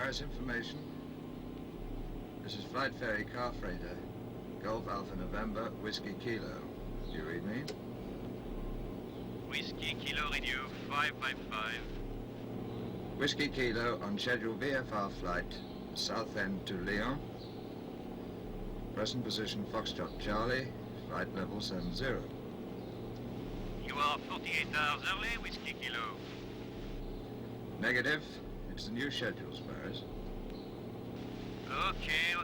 Paris information. This is Flight Ferry Car Freighter. Golf Alpha November, Whiskey Kilo. Do you read me? Whiskey Kilo Radio 555. Whiskey Kilo on schedule VFR flight, Southend to Lyon. Present position Foxtrot Charlie, flight level 70. You are 48 hours early, Whiskey Kilo. Negative. It's the new schedule, Sparrows. Okay.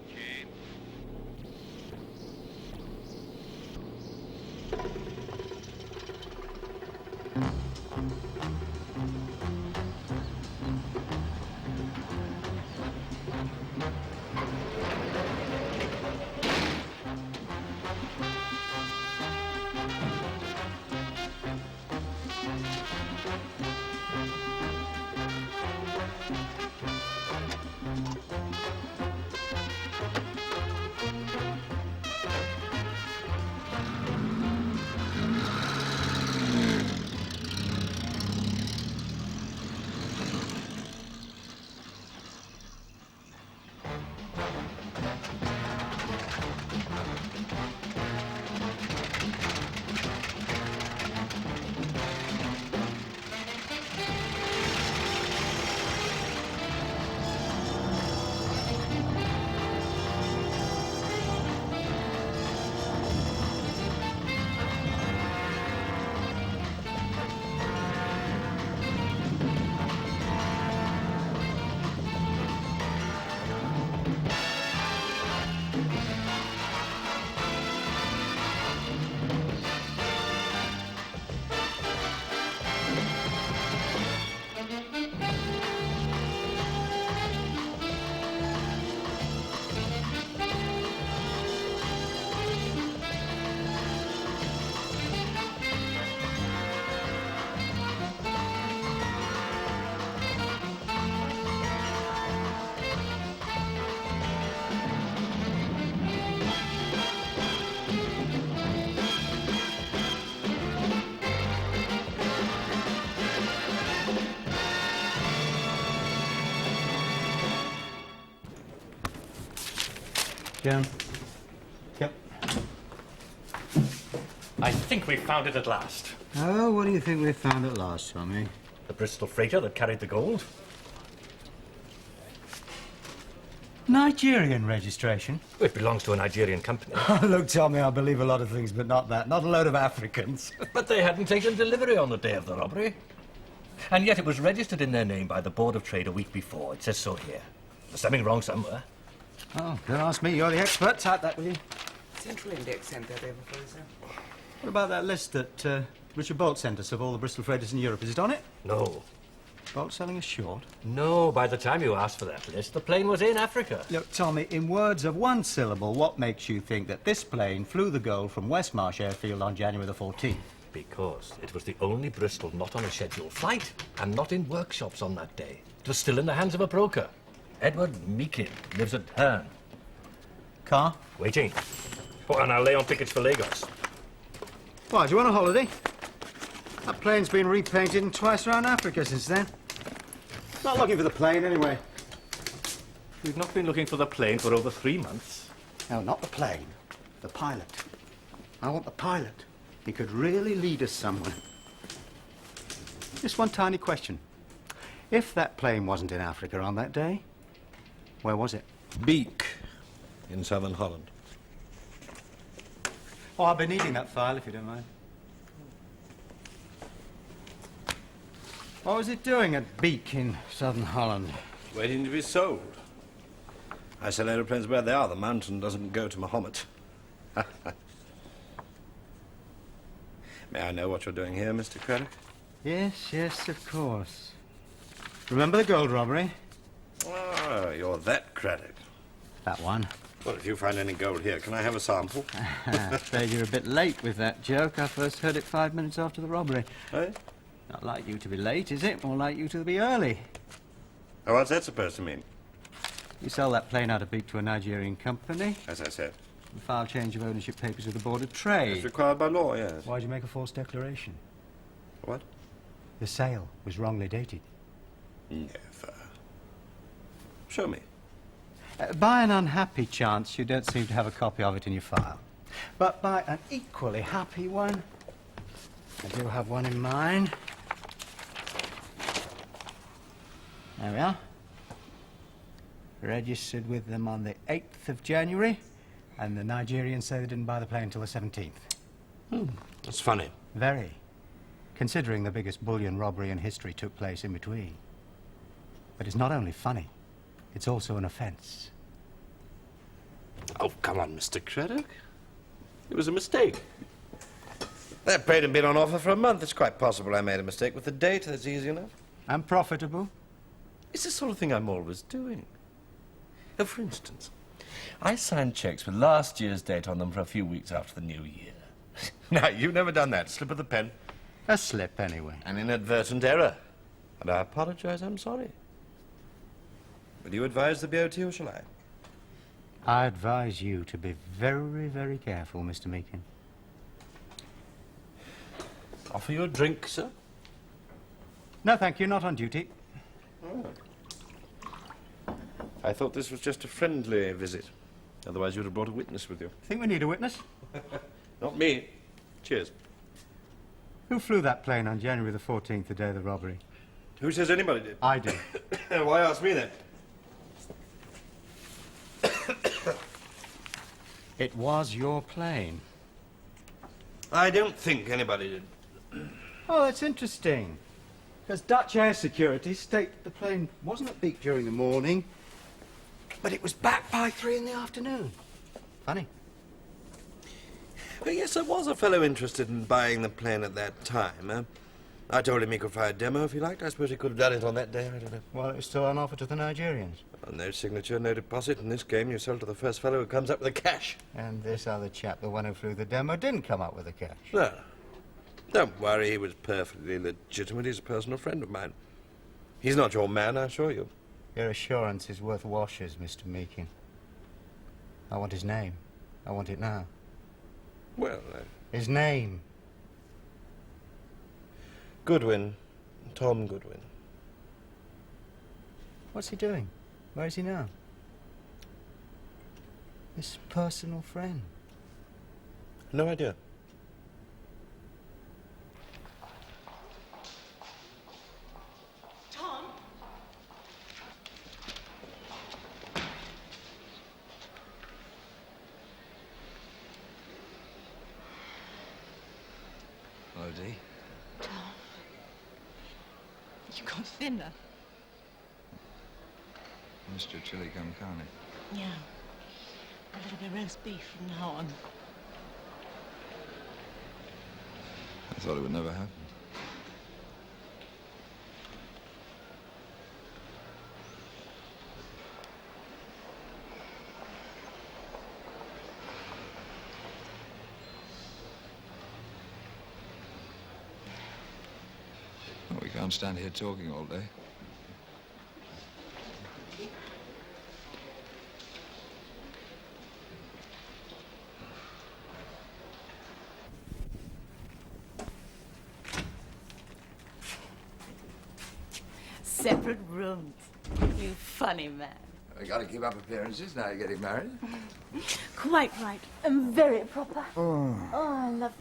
Jim? Yep. I think we found it at last. Oh, what do you think we found at last, Tommy? The Bristol freighter that carried the gold. Nigerian registration? It belongs to a Nigerian company. Look, Tommy, I believe a lot of things, but not that. Not a load of Africans. But they hadn't taken delivery on the day of the robbery. And yet it was registered in their name by the Board of Trade a week before. It says so here. There's something wrong somewhere. Oh, don't ask me. You're the expert. Type that, will you? Central Index Centre there before, sir. What about that list that Richard Bolt sent us of all the Bristol freighters in Europe? Is it on it? No. Bolt selling us short? No, by the time you asked for that list, the plane was in Africa. Look, Tommy, in words of one syllable, what makes you think that this plane flew the gold from Westmarsh Airfield on January the 14th? Because it was the only Bristol not on a scheduled flight and not in workshops on that day. It was still in the hands of a broker. Edward Meakin lives at Herne. Car? Waiting. Oh, and I'll lay on tickets for Lagos. Why, do you want a holiday? That plane's been repainted and twice around Africa since then. Not looking for the plane, anyway. We've not been looking for the plane for over 3 months. No, not the plane. The pilot. I want the pilot. He could really lead us somewhere. Just one tiny question. If that plane wasn't in Africa on that day, where was it? Beek, in southern Holland. Oh, I'll be needing that file, if you don't mind. What was it doing at Beek in southern Holland? Waiting to be sold. I sell aeroplanes where they are. The mountain doesn't go to Mahomet. May I know what you're doing here, Mr. Craddock? Yes, of course. Remember the gold robbery? Oh, you're that Craddock. That one. Well, if you find any gold here, can I have a sample? Afraid you're a bit late with that joke. I first heard it 5 minutes after the robbery. Eh? Not like you to be late, is it? More like you to be early. Oh, what's that supposed to mean? You sell that plane out of Beek to a Nigerian company. As I said. You file change of ownership papers with the Board of Trade. It's required by law, yes. Why'd you make a false declaration? What? The sale was wrongly dated. Never. Show me. By an unhappy chance, you don't seem to have a copy of it in your file. But by an equally happy one, I do have one in mine. There we are. Registered with them on the 8th of January, and the Nigerians say they didn't buy the plane until the 17th. That's funny. Very. Considering the biggest bullion robbery in history took place in between. But it's not only funny, it's also an offence. Oh, come on, Mr. Craddock. It was a mistake. That plane had been on offer for a month. It's quite possible I made a mistake with the date. That's easy enough. And profitable. It's the sort of thing I'm always doing. For instance, I signed checks with last year's date on them for a few weeks after the new year. Now, you've never done that. Slip of the pen. A slip, anyway. An inadvertent error. And I apologize. I'm sorry. Will you advise the BOT or shall I? I advise you to be very, very careful, Mr. Meakin. Offer you a drink, sir? No, thank you, not on duty. Oh. I thought this was just a friendly visit. Otherwise you'd have brought a witness with you. Think we need a witness? Not me. Cheers. Who flew that plane on January the 14th, the day of the robbery? Who says anybody did? I did. Why ask me then? It was your plane. I don't think anybody did. Oh, that's interesting. Because Dutch Air Security state the plane wasn't at Beak during the morning, but it was back by 3 in the afternoon. Funny. Well, yes, there was a fellow interested in buying the plane at that time. I told him he could fly a demo if he liked. I suppose he could have done it on that day. I don't know. Well, it was still on offer to the Nigerians. Well, no signature, no deposit. In this game, you sell to the first fellow who comes up with the cash. And this other chap, the one who flew the demo, didn't come up with the cash. No. Don't worry, he was perfectly legitimate. He's a personal friend of mine. He's not your man, I assure you. Your assurance is worth washers, Mr. Meakin. I want his name. I want it now. Well, His name. Goodwin. Tom Goodwin. What's he doing? Where is he now? This personal friend. No idea. Tom? Hello, Dee. Tom. You got thinner. Mr. Chili con carne. Yeah. A little bit of roast beef from now on. I thought it would never happen. Well, we can't stand here talking all day. Separate rooms. You funny man. I gotta keep up appearances now you're getting married. Quite right. And very proper. Oh, I love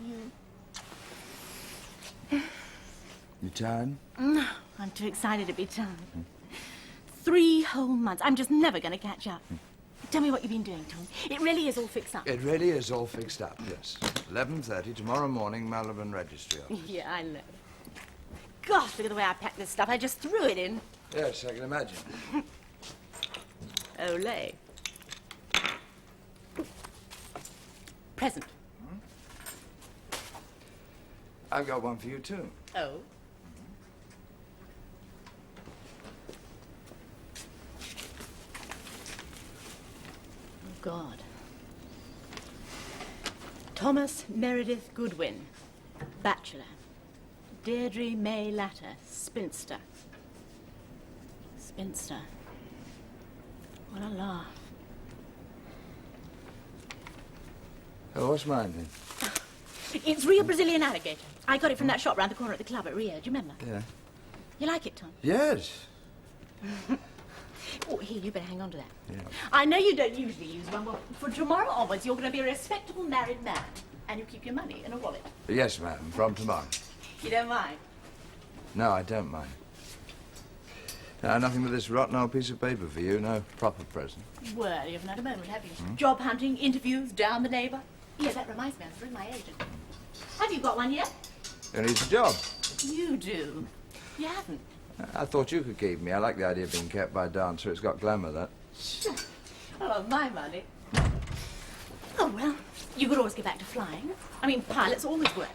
you. You tired? No, I'm too excited to be tired. 3 whole months. I'm just never going to catch up. Tell me what you've been doing, Tom. It really is all fixed up. It really is all fixed up, yes. 11:30 tomorrow morning, Malvern Registry Office. Yeah, I know. Gosh, look at the way I packed this stuff. I just threw it in. Yes, I can imagine. Olé. Present. I've got one for you, too. Oh? Oh, God. Thomas Meredith Goodwin, bachelor. Deirdre May Latter, spinster. Spinster. What a laugh. Oh, what's mine, then? It's real Brazilian alligator. I got it from that shop round the corner at the club at Rio. Do you remember? Yeah. You like it, Tom? Yes. Oh, here, you better hang on to that. Yeah. I know you don't usually use one, but from tomorrow onwards, you're going to be a respectable married man. And you keep your money in a wallet. Yes, ma'am, from tomorrow. You don't mind? No, I don't mind. Nothing but this rotten old piece of paper for you. No proper present. Well, you haven't had a moment, have you? Job hunting, interviews, down the neighbour. Yeah, that reminds me, I'm through my agent. Have you got one yet? Who needs a job? You do. You haven't. I thought you could keep me. I like the idea of being kept by a dancer. It's got glamour, that. Sure. Oh, my money. Oh, well, you could always get back to flying. I mean, pilots always work.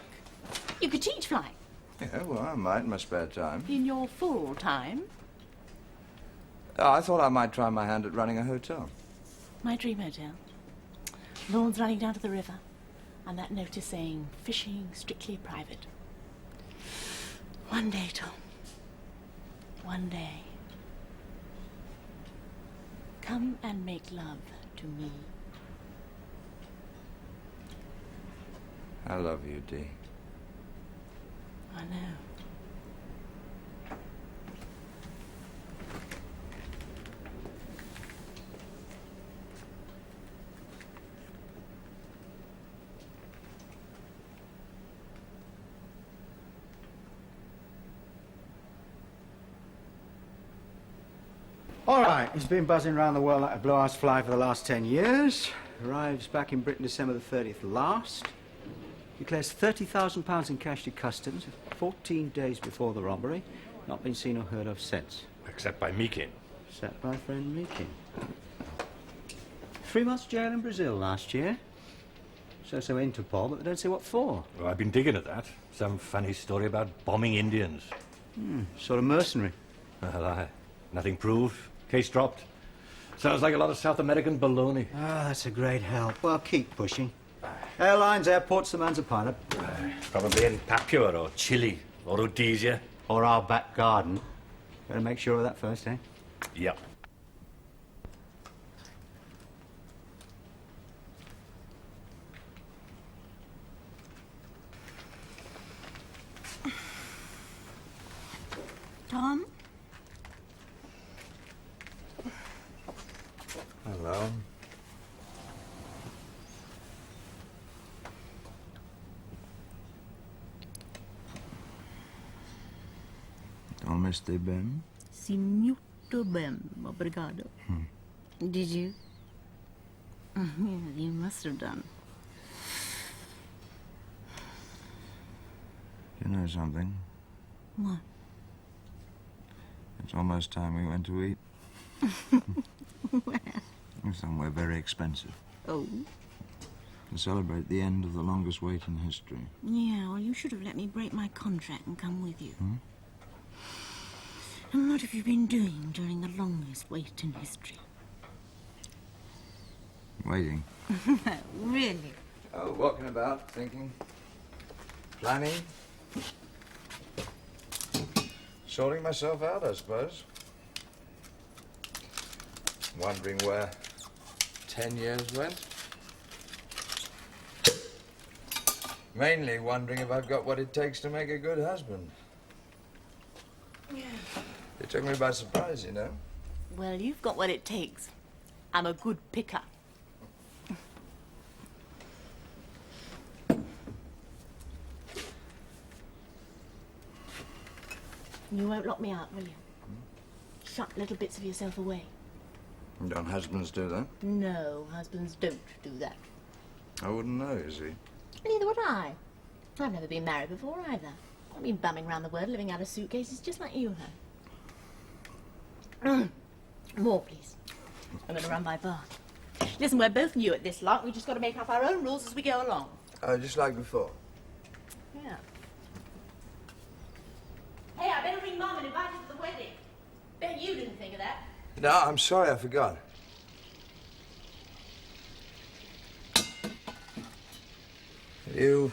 You could teach flying. Yeah, well, I might in my spare time. In your full time. Oh, I thought I might try my hand at running a hotel. My dream hotel. Lawns running down to the river. And that notice saying, fishing strictly private. One day, Tom. One day. Come and make love to me. I love you, Dee. I know. All right, he's been buzzing around the world like a blue-ass fly for the last 10 years. Arrives back in Britain December the 30th last. Declares £30,000 in cash to customs 14 days before the robbery. Not been seen or heard of since. Except by Meekin. Except by friend Meekin. 3 months jail in Brazil last year. So Interpol, but they don't say what for. Well, I've been digging at that. Some funny story about bombing Indians. Sort of mercenary. Well, nothing proved. Case dropped. Sounds like a lot of South American baloney. Ah, that's a great help. Well, keep pushing. Airlines, airports, the man's a pilot. Probably in Papua or Chile or Rhodesia. Or our back garden. Better make sure of that first, eh? Yep. Tom? Hello. Come stai bene? Sì, molto bene, obrigado. Did you? Yeah, you must have done. You know something? What? It's almost time we went to eat. Where? Somewhere very expensive. Oh? To celebrate the end of the longest wait in history. Yeah, well, you should have let me break my contract and come with you. And what have you been doing during the longest wait in history? Waiting. Really? Oh, walking about, thinking, planning, sorting myself out, I suppose. Wondering where 10 years went. Mainly wondering if I've got what it takes to make a good husband. It took me by surprise, you know. Well, you've got what it takes. I'm a good picker. You won't lock me out, will you? Shut little bits of yourself away. Don't husbands do that? No, husbands don't do that. I wouldn't know, you see. Neither would I. I've never been married before, either. I've been bumming around the world living out of suitcases just like you have. More, please. I'm going to run my bath. Listen, we're both new at this lot. We've just got to make up our own rules as we go along. Just like before. Yeah. Hey, I better ring Mum and invite her to the wedding. Bet you didn't think of that. No, I'm sorry, I forgot. You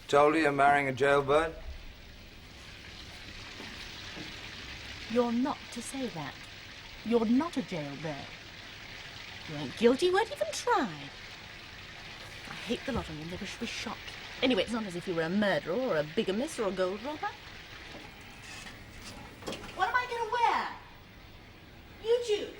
told her you're marrying a jailbird? You're not to say that. You're not a jailbird. You ain't guilty, you won't even try. I hate the lot of them, they wish we shot. Anyway, it's not as if you were a murderer or a bigamist or a gold robber. What am I going to wear? You choose.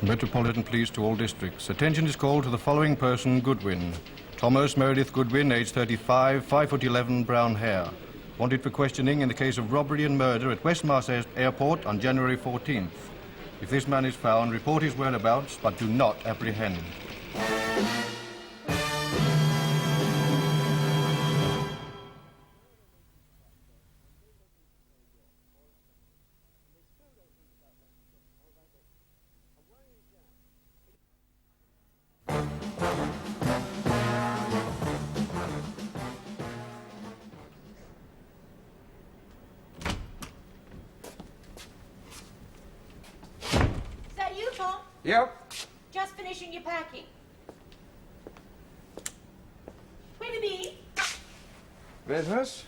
Metropolitan Police to all districts. Attention is called to the following person, Goodwin. Thomas Meredith Goodwin, age 35, 5'11", brown hair. Wanted for questioning in the case of robbery and murder at Westmarsh Airport on January 14th. If this man is found, report his whereabouts, but do not apprehend. Is that you, Tom? Yep. Just finishing your packing. Where to be? Business?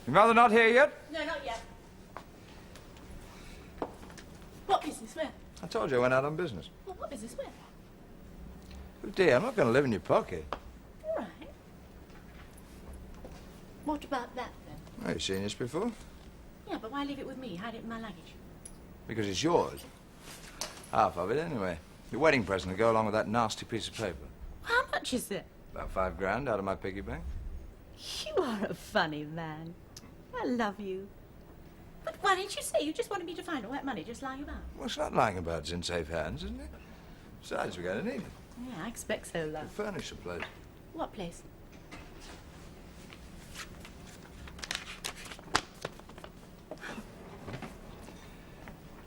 Your mother not here yet? No, not yet. What business? Where? I told you I went out on business. Well, what business? Where? Oh dear, I'm not going to live in your pocket. All right. What about that, then? Oh, you've seen this before? Yeah, but why leave it with me? Hide it in my luggage. Because it's yours. Half of it, anyway. Your wedding present to go along with that nasty piece of paper. How much is it? About $5 out of my piggy bank. You are a funny man. I love you. But why didn't you say? You just wanted me to find all that money just lying about. Well, it's not lying about. It's in safe hands, isn't it? Besides, we're going to need it. Yeah, I expect so, love. To furnish the place. What place?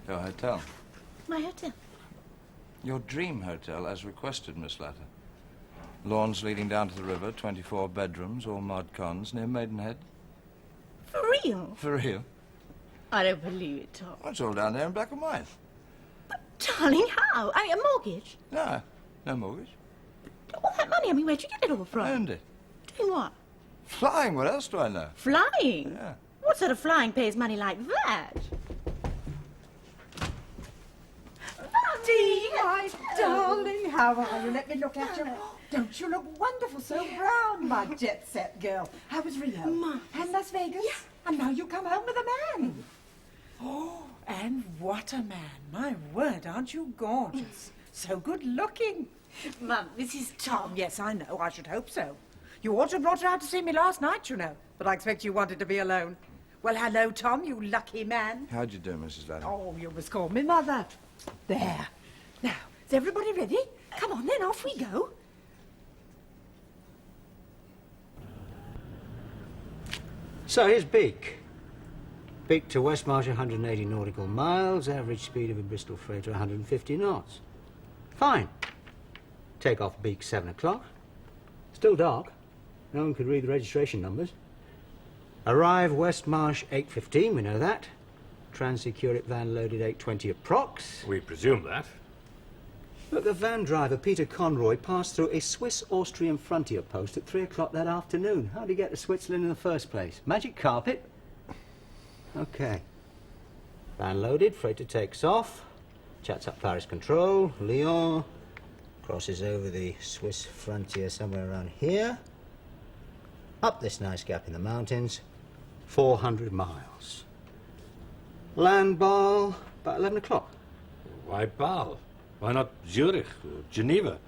Your hotel. My hotel. Your dream hotel, as requested, Miss Latter. Lawns leading down to the river, 24 bedrooms, all mod cons, near Maidenhead. For real? For real. I don't believe it, Tom. Well, it's all down there in black and white. Darling, how? A mortgage? No, no mortgage. All that money, I mean, where'd you get it all from? Earned it. Doing what? Flying, what else do I know? Flying? Yeah. What sort of flying pays money like that? Dee, my darling, how are you? Let me look at you. Don't you look wonderful, so brown, my jet-set girl. How was Rio? And Las Vegas? Yeah. And now you come home with a man. Oh, and what a man. My word, aren't you gorgeous? So good-looking. Mum, this is Tom. Yes, I know. I should hope so. You ought to have brought her out to see me last night, you know. But I expect you wanted to be alone. Well, hello, Tom, you lucky man. How'd you do, Mrs. Latter? Oh, you must call me Mother. There. Now, is everybody ready? Come on, then, off we go. So here's Beak. Beak to Westmarsh, 180 nautical miles, average speed of a Bristol freighter, 150 knots. Fine. Take off Beak 7 o'clock. Still dark. No one could read the registration numbers. Arrive Westmarsh 8:15, we know that. Trans-Security van loaded 8:20 approx. We presume that. Look, the van driver, Peter Conroy, passed through a Swiss-Austrian frontier post at 3 o'clock that afternoon. How did he get to Switzerland in the first place? Magic carpet? Okay. Van loaded, freighter takes off. Chats up Paris Control, Lyon. Crosses over the Swiss frontier somewhere around here. Up this nice gap in the mountains. 400 miles. Land Bâle about 11 o'clock. Why Bâle? Why not Zurich or Geneva?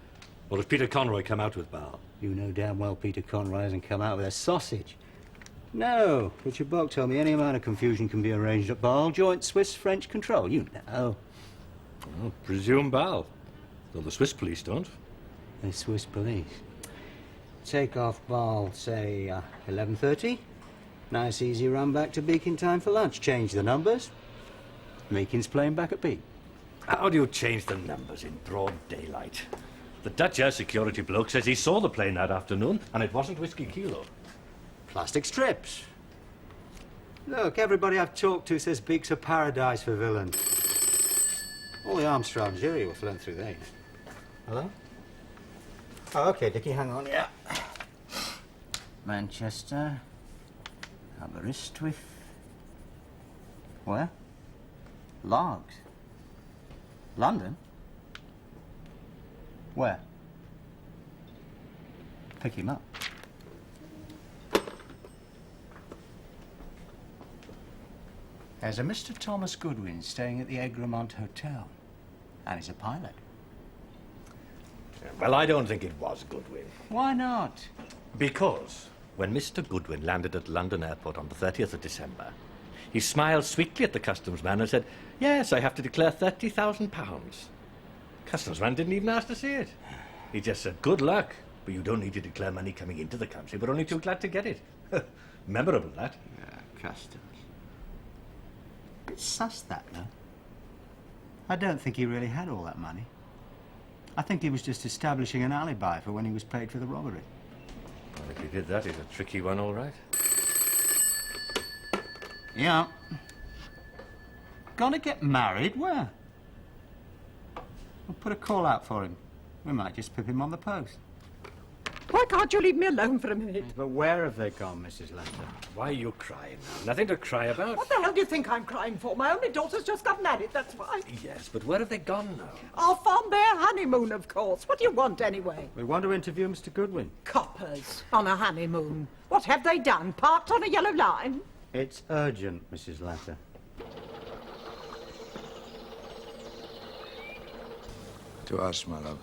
Or does Peter Conroy come out with Bâle? You know damn well Peter Conroy hasn't come out with a sausage. No, Richard Bock told me any amount of confusion can be arranged at Bâle. Joint Swiss-French control, you know. Well, presume Bâle. Though the Swiss police don't. The Swiss police. Take off Bâle, say, 11:30. Nice easy run back to Beak in time for lunch. Change the numbers. Meakin's playing back at Beak. How do you change the numbers in broad daylight? The Dutch air security bloke says he saw the plane that afternoon, and it wasn't Whiskey Kilo. Plastic strips. Look, everybody I've talked to says Beak's a paradise for villains. All the Armstrongs here were flown through there. Hello? Oh, okay, Dickie, hang on, yeah. Manchester. Aberystwyth. Where? Largs. London? Where? Pick him up. There's a Mr. Thomas Goodwin staying at the Egremont Hotel. And he's a pilot. Well, I don't think it was Goodwin. Why not? Because when Mr. Goodwin landed at London Airport on the 30th of December, he smiled sweetly at the customs man and said, "Yes, I have to declare £30,000. Customs man didn't even ask to see it. He just said, "Good luck, but you don't need to declare money coming into the country, but only too glad to get it." Memorable, that. Yeah, customs. Bit sus, that, no? I don't think he really had all that money. I think he was just establishing an alibi for when he was paid for the robbery. Well, if he did that, he's a tricky one, all right. Yeah. Gonna get married? Where? We'll put a call out for him. We might just pip him on the post. Why can't you leave me alone for a minute? But where have they gone, Mrs. Lester? Why are you crying now? Nothing to cry about. What the hell do you think I'm crying for? My only daughter's just got married, that's why. Yes, but where have they gone now? Off on their honeymoon, of course. What do you want, anyway? We want to interview Mr. Goodwin. Coppers on a honeymoon. What have they done? Parked on a yellow line? It's urgent, Mrs. Lester. To us, my love.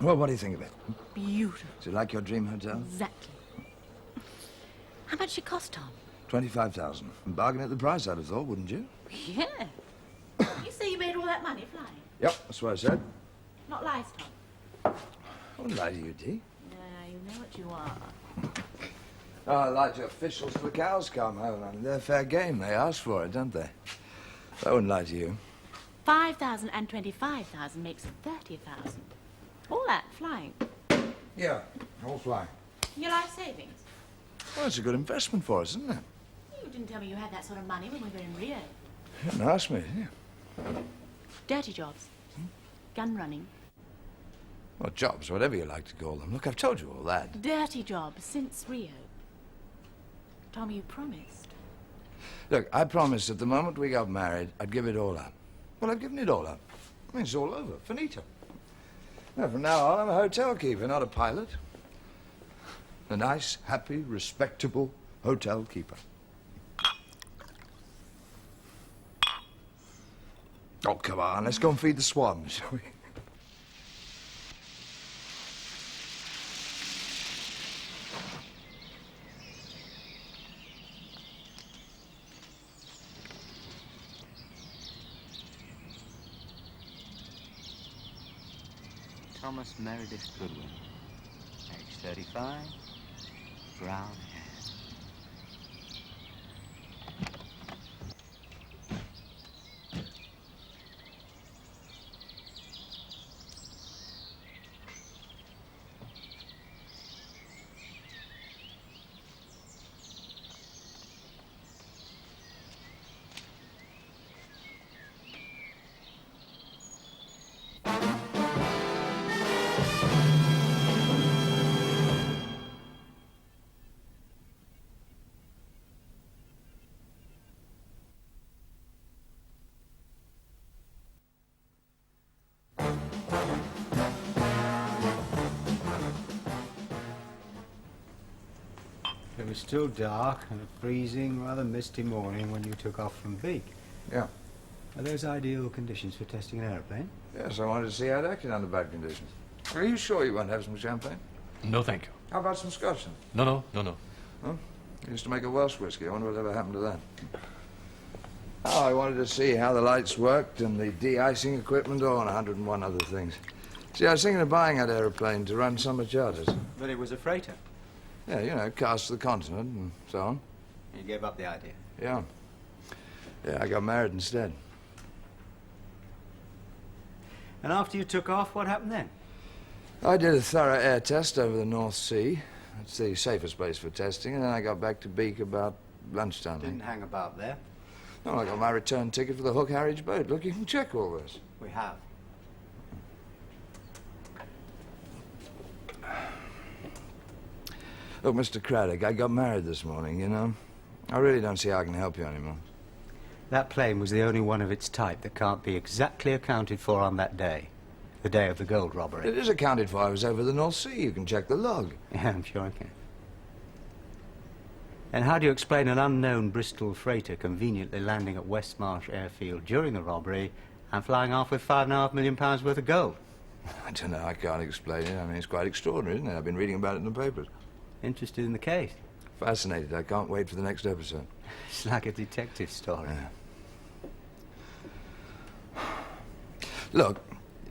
Well, what do you think of it? Beautiful. Is it like your dream hotel? Exactly. How much did it cost, Tom? 25,000. Bargain at the price, I'd have thought, wouldn't you? Yeah. You say you made all that money flying? Yep, that's what I said. Not lies, Tom. I wouldn't lie to you, Dee. Yeah, you know what you are. Oh, I lie to officials till the cows come home. I mean, they're fair game. They ask for it, don't they? I wouldn't lie to you. 5,000 and 25,000 makes 30,000. All that flying. Yeah, all flying. Your life savings. Well, it's a good investment for us, isn't it? You didn't tell me you had that sort of money when we were in Rio. You didn't ask me, did you? Dirty jobs. Gun running. Well, jobs, whatever you like to call them. Look, I've told you all that. Dirty jobs since Rio. Tom, you promised. Look, I promised that the moment we got married, I'd give it all up. Well, I've given it all up. I mean, it's all over. Finito. Now, from now on, I'm a hotel keeper, not a pilot. A nice, happy, respectable hotel keeper. Oh, come on, let's go and feed the swans, shall we? Thomas Meredith Goodwin, age 35, brown hair. It was still dark and a freezing, rather misty morning when you took off from Beak. Yeah. Are those ideal conditions for testing an aeroplane? Yes, I wanted to see how it acted under bad conditions. Are you sure you won't have some champagne? No, thank you. How about some scotch then? No. Huh? I used to make a Welsh whiskey. I wonder whatever happened to that. Oh, I wanted to see how the lights worked and the de-icing equipment, and 101 other things. See, I was thinking of buying that aeroplane to run summer charters. But it was a freighter. Yeah, you know, cars to the continent and so on. You gave up the idea. Yeah. Yeah, I got married instead. And after you took off, what happened then? I did a thorough air test over the North Sea. It's the safest place for testing, and then I got back to Beak about lunchtime. Didn't hang about there. No, I got my return ticket for the Hook Harwich boat. Look, you can check all this. We have. Look, Mr. Craddock, I got married this morning, you know. I really don't see how I can help you anymore. That plane was the only one of its type that can't be exactly accounted for on that day. The day of the gold robbery. It is accounted for. I was over the North Sea. You can check the log. Yeah, I'm sure I can. And how do you explain an unknown Bristol freighter conveniently landing at Westmarsh Airfield during the robbery and flying off with £5.5 million worth of gold? I don't know. I can't explain it. I mean, it's quite extraordinary, isn't it? I've been reading about it in the papers. Interested in the case? Fascinated. I can't wait for the next episode. It's like a detective story. Yeah. Look,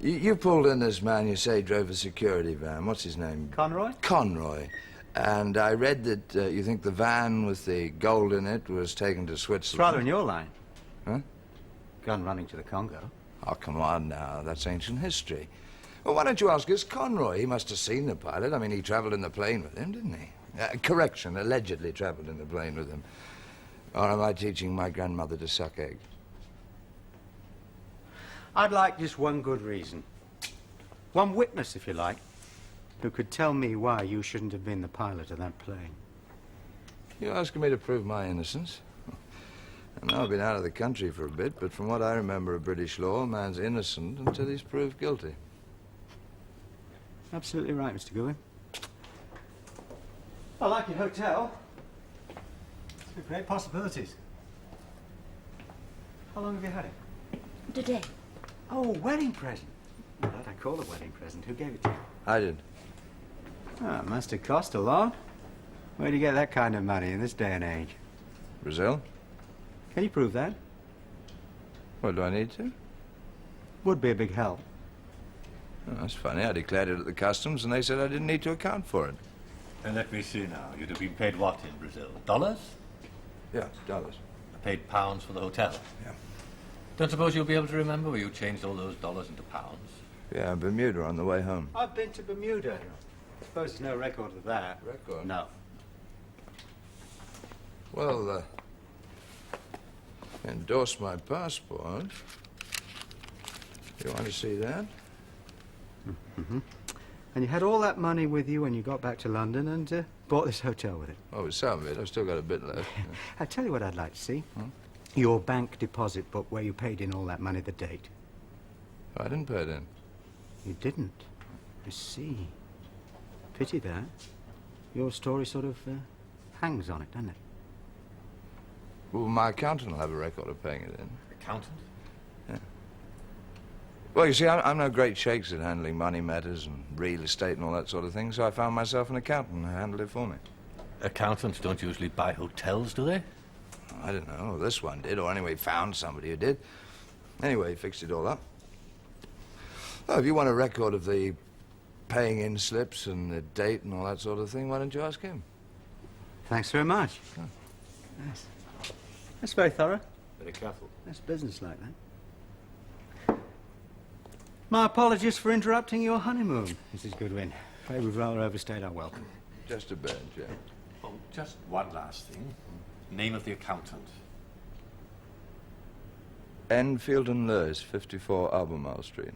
you pulled in this man you say drove a security van. What's his name? Conroy? Conroy. And I read that you think the van with the gold in it was taken to Switzerland. It's rather in your line. Huh? Gun running to the Congo. Oh, come on now. That's ancient history. Well, why don't you ask us Conroy? He must have seen the pilot. I mean, he travelled in the plane with him, didn't he? Correction, allegedly travelled in the plane with him. Or am I teaching my grandmother to suck eggs? I'd like just one good reason. One witness, if you like, who could tell me why you shouldn't have been the pilot of that plane. You're asking me to prove my innocence? I know I've been out of the country for a bit, but from what I remember of British law, a man's innocent until he's proved guilty. Absolutely right, Mr. Goodwin. I like your hotel. It's got great possibilities. How long have you had it? Today. Oh, wedding present. Well, that I call a wedding present. Who gave it to you? I did. Oh, it must have cost a lot. Where do you get that kind of money in this day and age? Brazil? Can you prove that? What, do I need to? Would be a big help. Oh, that's funny. I declared it at the customs, and they said I didn't need to account for it. And let me see now. You'd have been paid what in Brazil? Dollars? Yeah, dollars. Paid pounds for the hotel? Yeah. Don't suppose you'll be able to remember where you changed all those dollars into pounds? Yeah, Bermuda on the way home. I've been to Bermuda. I suppose there's no record of that. Record? No. Well, endorse my passport. You want to see that? Mm-hmm. And you had all that money with you when you got back to London and bought this hotel with it. Oh, some of it. I've still got a bit left. Yeah. I'll tell you what I'd like to see. Your bank deposit book where you paid in all that money, the date. I didn't pay it in. You didn't? I see. Pity that. Your story sort of hangs on it, doesn't it? Well, my accountant will have a record of paying it in. Accountant? Yeah. Well, you see, I'm no great shakes at handling money matters and real estate and all that sort of thing, so I found myself an accountant who handled it for me. Accountants don't usually buy hotels, do they? I don't know. This one did, or anyway, found somebody who did. Anyway, he fixed it all up. Oh, if you want a record of the paying in slips and the date and all that sort of thing, why don't you ask him? Thanks very much. Oh. Nice. That's very thorough. Very careful. That's business like that. My apologies for interrupting your honeymoon, Mrs. Goodwin. Afraid we've rather overstayed our welcome. Just a bit, yeah. Oh, just one last thing. Name of the accountant. Enfield and Lewis, 54 Albemarle Street.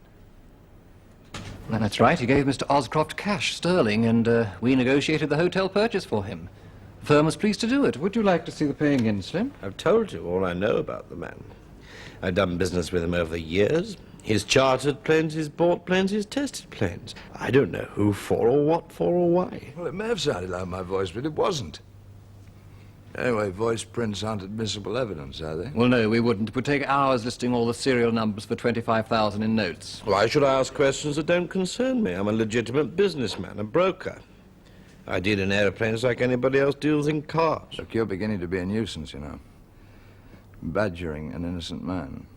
That's right. He gave Mr. Oscroft cash, sterling, and we negotiated the hotel purchase for him. The firm was pleased to do it. Would you like to see the paying in, Slim? I've told you all I know about the man. I've done business with him over the years. He's chartered planes, he's bought planes, he's tested planes. I don't know who for or what for or why. Well, it may have sounded like my voice, but it wasn't. Anyway, voice prints aren't admissible evidence, are they? Well, no, we wouldn't. It would take hours listing all the serial numbers for 25,000 in notes. Why should I ask questions that don't concern me? I'm a legitimate businessman, a broker. I deal in aeroplanes like anybody else deals in cars. Look, you're beginning to be a nuisance, you know. Badgering an innocent man.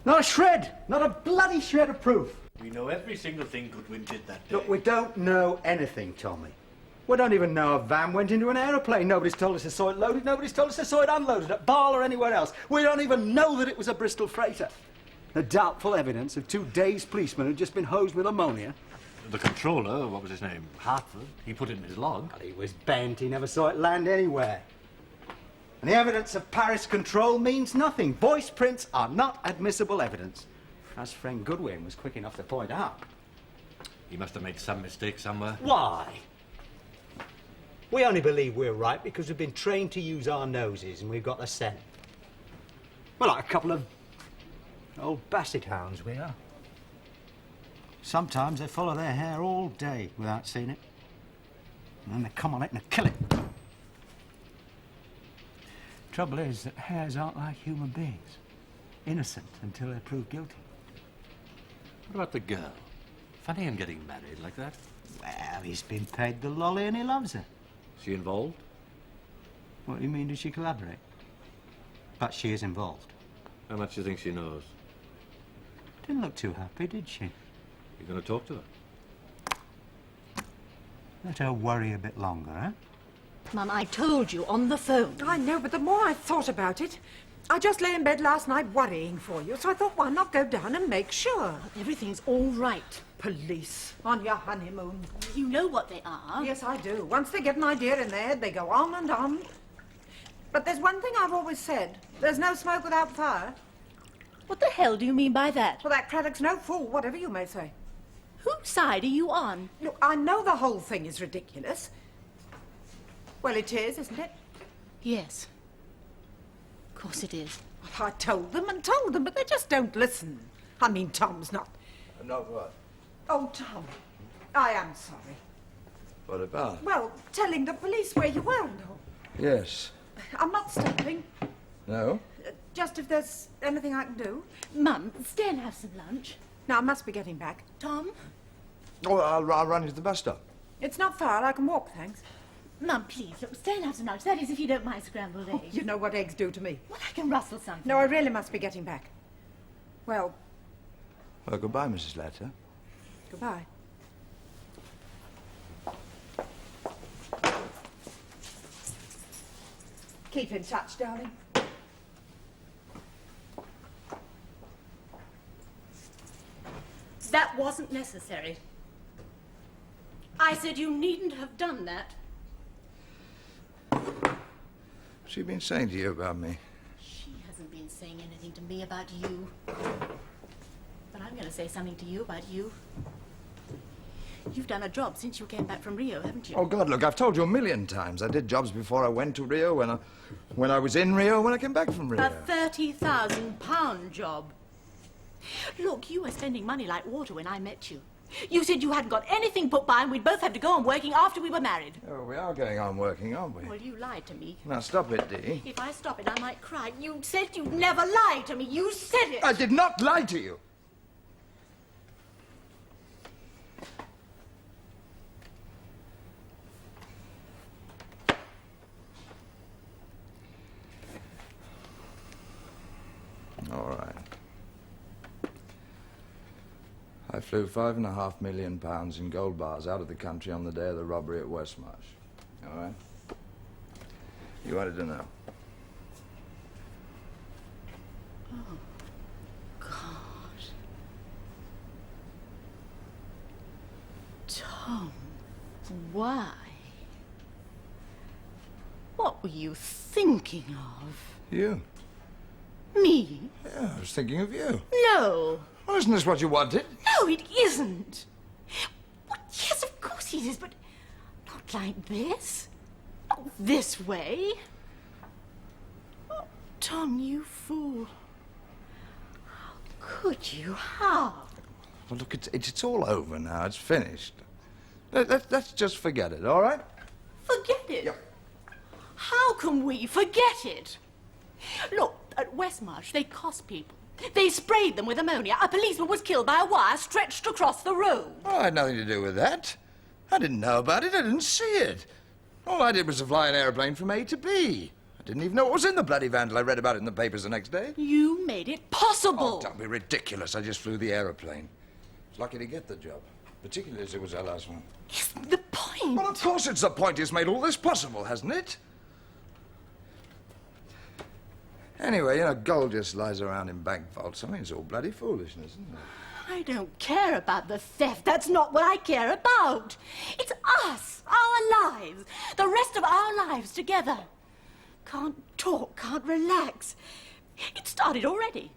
Not a shred! Not a bloody shred of proof! We know every single thing Goodwin did that day. Look, we don't know anything, Tommy. We don't even know a van went into an aeroplane. Nobody's told us they saw it loaded. Nobody's told us they saw it unloaded at Bâle or anywhere else. We don't even know that it was a Bristol freighter. The doubtful evidence of 2 dazed policemen who'd just been hosed with ammonia. The controller, what was his name? Hartford. He put it in his log. Well, he was bent. He never saw it land anywhere. And the evidence of Paris control means nothing. Voice prints are not admissible evidence, as friend Goodwin was quick enough to point out. He must have made some mistake somewhere. Why? We only believe we're right because we've been trained to use our noses and we've got the scent. We're like a couple of old basset hounds, we are. Sometimes they follow their hair all day without seeing it. And then they come on it and kill it. Trouble is that hares aren't like human beings. Innocent until they're proved guilty. What about the girl? Funny him getting married like that. Well, he's been paid the lolly and he loves her. She involved? What do you mean, does she collaborate? But she is involved. How much do you think she knows? Didn't look too happy, did she? You going to talk to her? Let her worry a bit longer, eh? Mum, I told you on the phone. I know, but the more I thought about it, I just lay in bed last night worrying for you, so I thought, why not go down and make sure? Everything's all right. Police on your honeymoon. You know what they are. Yes, I do. Once they get an idea in their head, they go on and on. But there's one thing I've always said. There's no smoke without fire. What the hell do you mean by that? Well, that Craddock's no fool, whatever you may say. Whose side are you on? Look, I know the whole thing is ridiculous. Well, it is, isn't it? Yes. Of course it is. Well, I told them and told them, but they just don't listen. I mean, Tom's not... Not what? Oh, Tom, I am sorry. What about? Well, telling the police where you were and all. Yes. I'm not stopping. No? Just if there's anything I can do. Mum, stay and have some lunch. No, I must be getting back. Tom? Oh, I'll run you to the bus stop. It's not far. I can walk, thanks. Mum, please, look, stay and have some lunch. That is, if you don't mind scrambled eggs. Oh, you know what eggs do to me. Well, I can rustle something. No, I really must be getting back. Well, Well, goodbye, Mrs. Latter. goodbye. Keep in touch, darling. That wasn't necessary. I said you needn't have done that. What's she been saying to you about me? She hasn't been saying anything to me about you. But I'm going to say something to you about you. You've done a job since you came back from Rio, haven't you? Oh, God, look, I've told you a million times. I did jobs before I went to Rio, when I was in Rio, when I came back from Rio. A £30,000 job. Look, you were spending money like water when I met you. You said you hadn't got anything put by and we'd both have to go on working after we were married. Oh, we are going on working, aren't we? Well, you lied to me. Now, stop it, Dee. If I stop it, I might cry. You said you'd never lie to me. You said it. I did not lie to you. All right. I flew £5.5 million in gold bars out of the country on the day of the robbery at Westmarsh. All right? You wanted to know. Oh, God. Tom, why? What were you thinking of? You? Me? Yeah, I was thinking of you. No. Well, isn't this what you wanted? No, it isn't. Well, yes, of course it is, but not like this. Not this way. Oh, Tom, you fool. How could you? How? Well, look, it's all over now. It's finished. Let's just forget it, all right? Forget it? Yep. How can we forget it? Look, at Westmarsh, they cost people. They sprayed them with ammonia. A policeman was killed by a wire stretched across the road. Well, I had nothing to do with that. I didn't know about it. I didn't see it. All I did was to fly an airplane from A to B. I didn't even know what was in the bloody van till I read about it in the papers the next day. You made it possible. Oh, don't be ridiculous. I just flew the aeroplane. I was lucky to get the job, particularly as it was our last one. It's the point. Well, of course it's the point. It's made all this possible, hasn't it? Anyway, you know, gold just lies around in bank vaults. I mean, it's all bloody foolishness, isn't it? I don't care about the theft. That's not what I care about. It's us, our lives, the rest of our lives together. Can't talk, can't relax. It started already.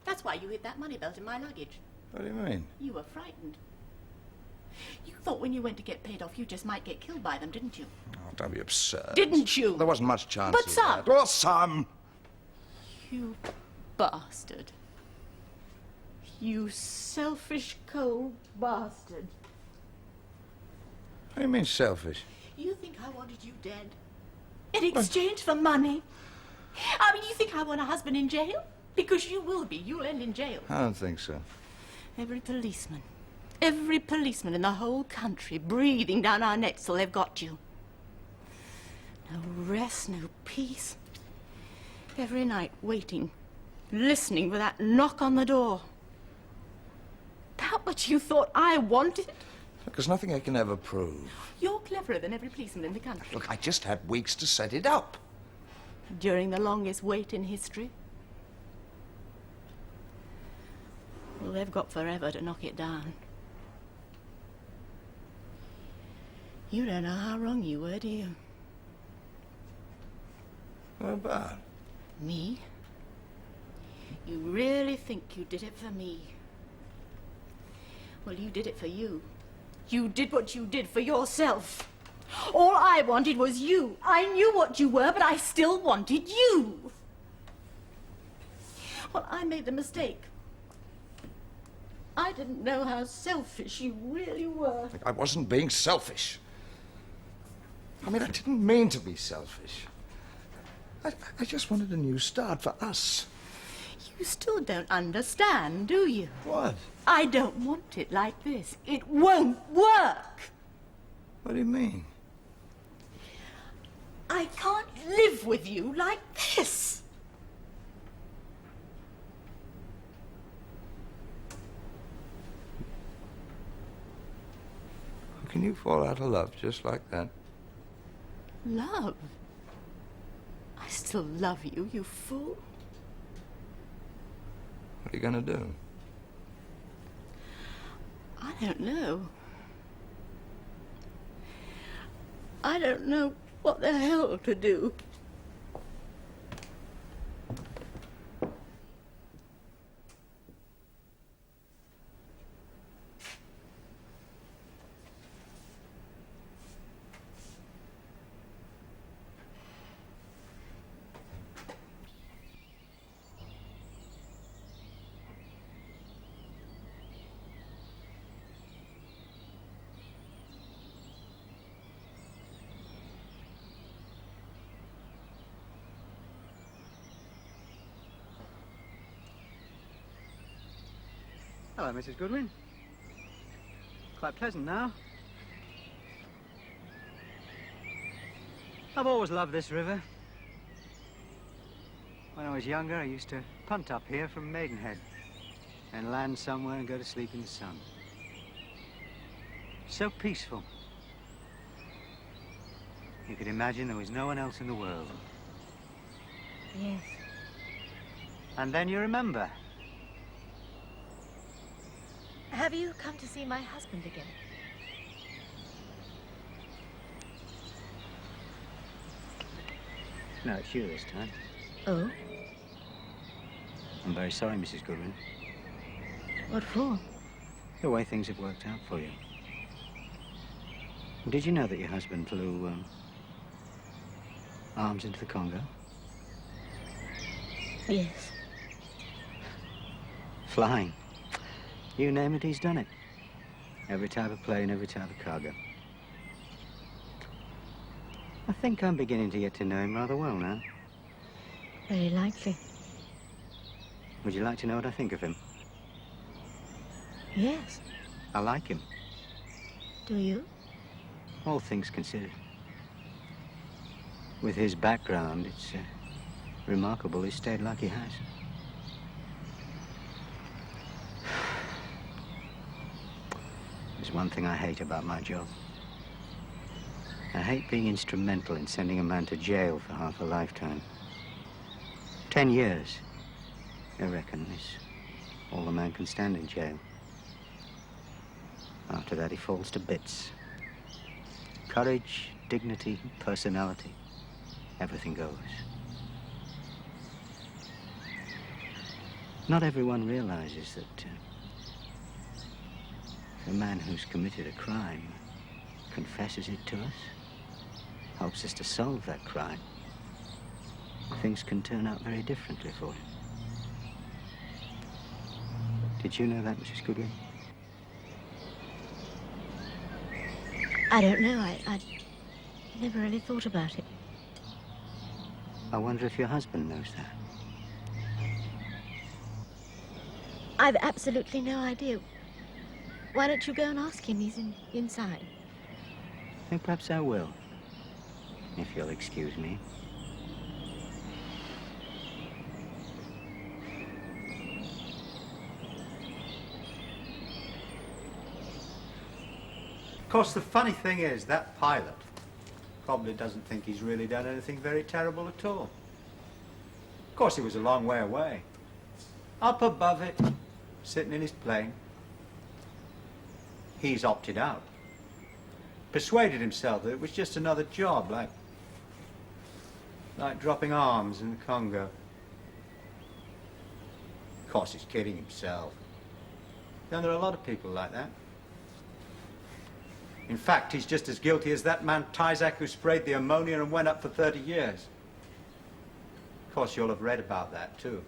That's why you hid that money belt in my luggage. What do you mean? You were frightened. You thought when you went to get paid off, you just might get killed by them, didn't you? Oh, don't be absurd. Didn't you? There wasn't much chance But of some. that. Well, some. You bastard. You selfish, cold bastard. What do you mean, selfish? You think I wanted you dead? In exchange for money? I mean, you think I want a husband in jail? Because you will be. You'll end in jail. I don't think so. Every policeman in the whole country breathing down our necks till they've got you. No rest, no peace. Every night waiting, listening for that knock on the door. How much you thought I wanted? Look, there's nothing I can ever prove. You're cleverer than every policeman in the country. Look, I just had weeks to set it up. During the longest wait in history. Well, they've got forever to knock it down. You don't know how wrong you were, do you? What about? Me? You really think you did it for me? Well, you did it for you. You did what you did for yourself. All I wanted was you. I knew what you were, but I still wanted you. Well, I made the mistake. I didn't know how selfish you really were. I wasn't being selfish. I mean, I didn't mean to be selfish. I just wanted a new start for us. You still don't understand, do you? What? I don't want it like this. It won't work. What do you mean? I can't live with you like this. How can you fall out of love just like that? Love? I still love you, you fool. What are you going to do? I don't know. I don't know what the hell to do. Hello, Mrs. Goodwin. Quite pleasant now. I've always loved this river. When I was younger, I used to punt up here from Maidenhead and land somewhere and go to sleep in the sun. So peaceful. You could imagine there was no one else in the world. Yes. And then you remember. Have you come to see my husband again? No, it's you this time. Oh? I'm very sorry, Mrs. Goodwin. What for? The way things have worked out for you. Did you know that your husband flew arms into the Congo? Yes. Flying. You name it, he's done it. Every type of plane, every type of cargo. I think I'm beginning to get to know him rather well now. Very likely. Would you like to know what I think of him? Yes. I like him. Do you? All things considered. With his background, it's remarkable he stayed like he has. There's one thing I hate about my job. I hate being instrumental in sending a man to jail for half a lifetime. 10 years, I reckon, is all the man can stand in jail. After that, he falls to bits. Courage, dignity, personality, everything goes. Not everyone realizes that the man who's committed a crime confesses it to us, helps us to solve that crime. Things can turn out very differently for him. Did you know that, Mrs. Goodwin? I don't know. I never really thought about it. I wonder if your husband knows that. I've absolutely no idea. Why don't you go and ask him? He's inside. I think perhaps I will, if you'll excuse me. Of course, the funny thing is, that pilot probably doesn't think he's really done anything very terrible at all. Of course, he was a long way away. Up above it, sitting in his plane. He's opted out. Persuaded himself that it was just another job, like dropping arms in the Congo. Of course, he's kidding himself. And there are a lot of people like that. In fact, he's just as guilty as that man Tyzak who sprayed the ammonia and went up for 30 years. Of course, you'll have read about that, too.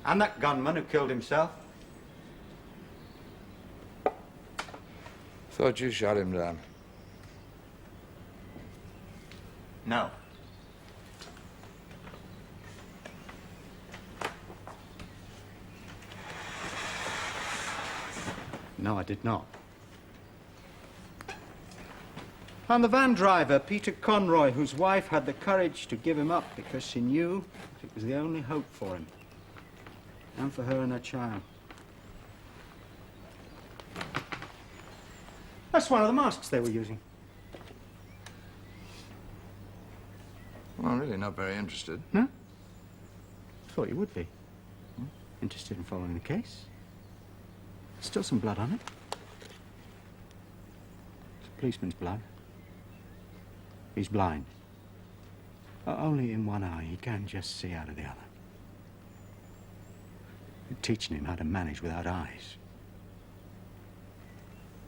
And that gunman who killed himself. Thought you shot him down. No. No, I did not. I'm the van driver, Peter Conroy, whose wife had the courage to give him up because she knew it was the only hope for him. And for her and her child. That's one of the masks they were using. Well, I'm really not very interested. No? Thought you would be. Interested in following the case? Still some blood on it. It's a policeman's blood. He's blind. Only in one eye. He can just see out of the other. They're teaching him how to manage without eyes.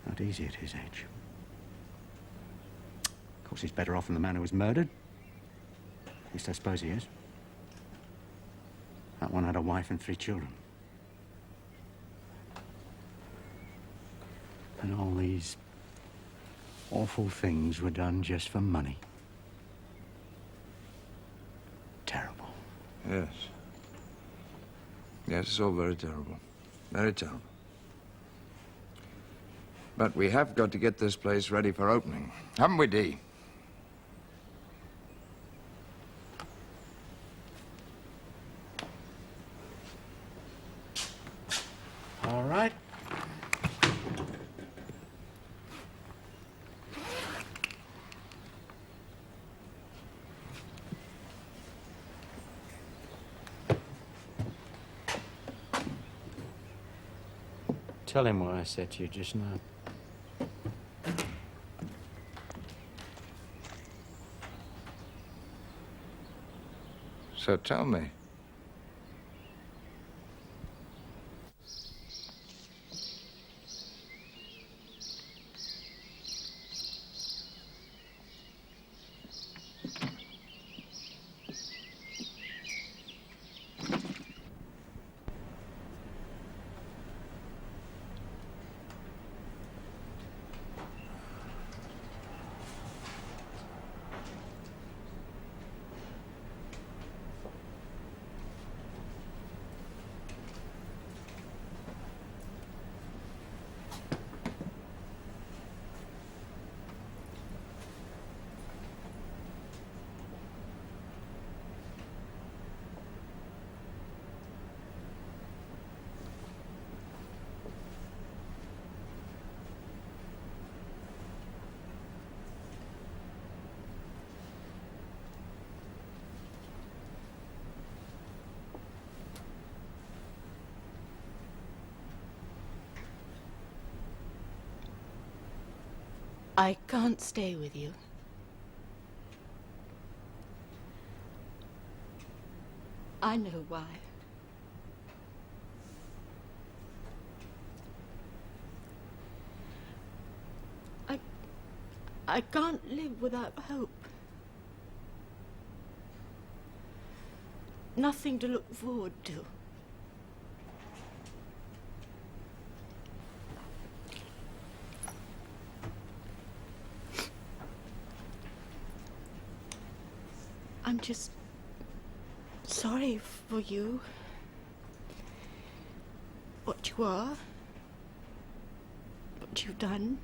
Not easy at his age. Of course, he's better off than the man who was murdered. At least I suppose he is. That one had a wife and 3 children. And all these awful things were done just for money. Terrible. Yes. Yes, it's all very terrible. Very terrible. But we have got to get this place ready for opening. Haven't we, Dee? All right. Tell him what I said to you just now. So tell me. I can't stay with you. I know why. I can't live without hope. Nothing to look forward to. I'm just sorry for you. What you are. What you've done.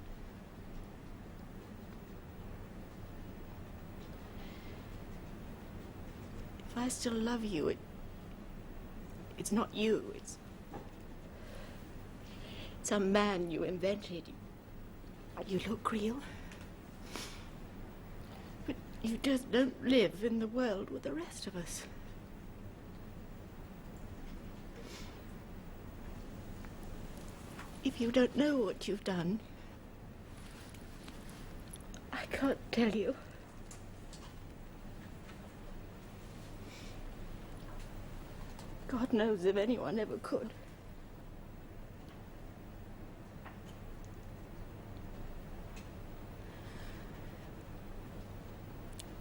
If I still love you, it's not you, it's some man you invented. You look real. But you just don't live in the world with the rest of us. If you don't know what you've done, I can't tell you. God knows if anyone ever could.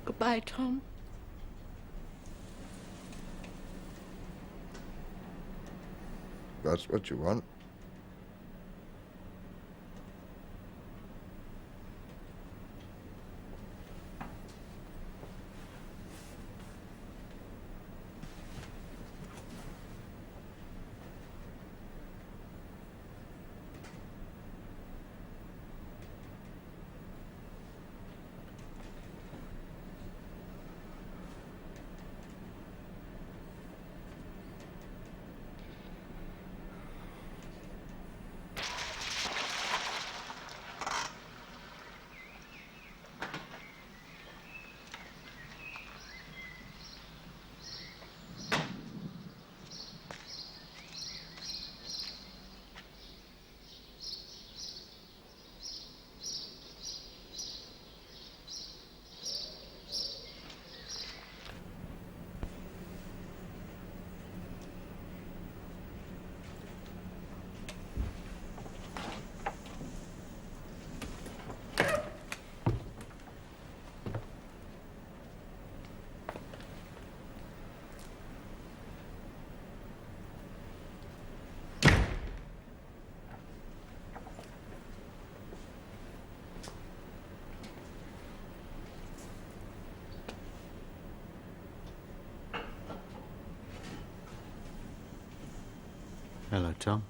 Goodbye, Tom. That's what you want. Hello, Tom.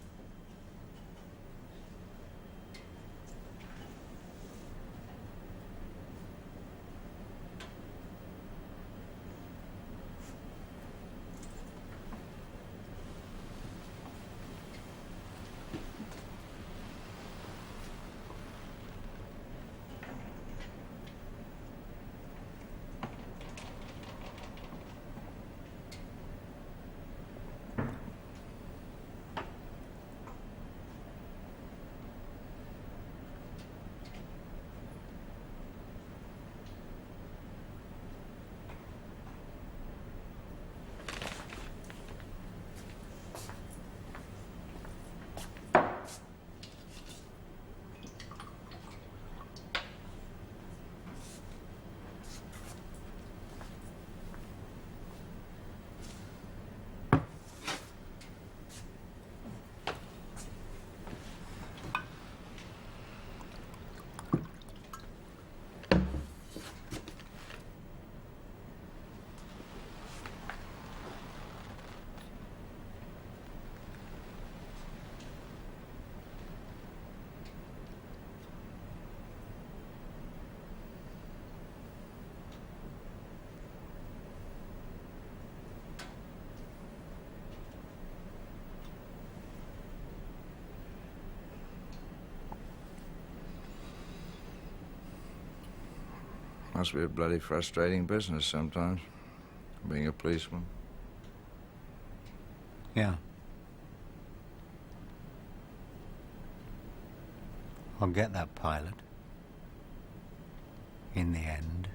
Must be a bloody frustrating business sometimes, being a policeman. Yeah. I'll get that pilot. In the end.